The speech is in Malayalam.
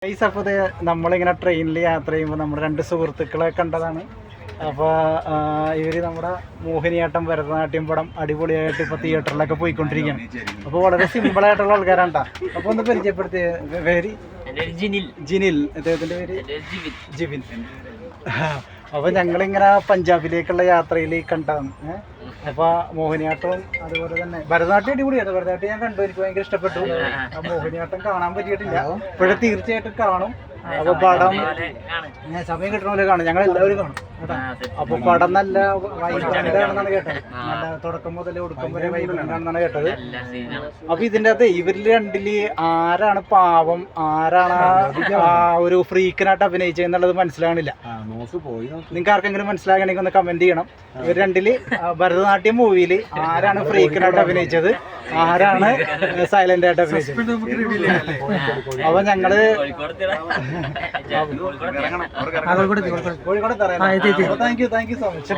ഗൈസ്, അപ്പോൾ നമ്മളിങ്ങനെ ട്രെയിനിൽ യാത്ര ചെയ്യുമ്പോൾ നമ്മുടെ രണ്ട് സുഹൃത്തുക്കളെ കണ്ടതാണ്. അപ്പോൾ ഇവർ നമ്മുടെ മോഹിനിയാട്ടം ഭരതനാട്യം പടം അടിപൊളിയായിട്ട് ഇപ്പോൾ തിയേറ്ററിലൊക്കെ പോയിക്കൊണ്ടിരിക്കുകയാണ്. അപ്പോൾ വളരെ സിമ്പിളായിട്ടുള്ള ആൾക്കാരാണ് കേട്ടോ. അപ്പോൾ ഒന്ന് പരിചയപ്പെടുത്തിയ പേര് ജിനിൽ, അദ്ദേഹത്തിൻ്റെ പേര് ജിബിൻ. അപ്പോൾ ഞങ്ങളിങ്ങനെ പഞ്ചാബിലേക്കുള്ള യാത്രയിൽ കണ്ടതാണ്. അപ്പോൾ മോഹിനിയാട്ടവും അതുപോലെ തന്നെ ഭരതനാട്യം അടിപൊളിയാണ്. ഭരതനാട്യം ഞാൻ കണ്ടു, എനിക്ക് ഭയങ്കര ഇഷ്ടപ്പെട്ടു. മോഹിനിയാട്ടം കാണാൻ പറ്റിയിട്ടില്ല, ഇപ്പോഴും തീർച്ചയായിട്ടും കാണും. അപ്പൊ പടം സമയം കിട്ടണ പോലെ കാണും, ഞങ്ങൾ എല്ലാവരും കാണും. അപ്പൊ പടം നല്ല വൈബാണെന്നാണ് കേട്ടത്. നല്ല തുടക്കം മുതൽ ഒടുക്കം വരെ വൈബാണെന്നാണ് കേട്ടത്. അപ്പൊ ഇതിന്റെ അകത്ത് ഇവരിൽ രണ്ടില് ആരാണ് പാവം, ആരാണ് ആ ഒരു ഫ്രീക്കനായിട്ട് അഭിനയിച്ചെന്നുള്ളത് മനസ്സിലാകണില്ല. നിങ്ങൾക്ക് ആർക്കെങ്കിലും മനസ്സിലാകണമെങ്കിൽ ഒന്ന് കമന്റ് ചെയ്യണം. ഇവർ രണ്ടില് ഭരതനാട്യം മൂവിയിൽ ആരാണ് ഫ്രീക്കനായിട്ട് അഭിനയിച്ചത്, ആരാണ് സൈലന്റ് ആയിട്ട് അഭിനയിച്ചത്. അപ്പൊ ഞങ്ങള് Kozhikode thank you so much.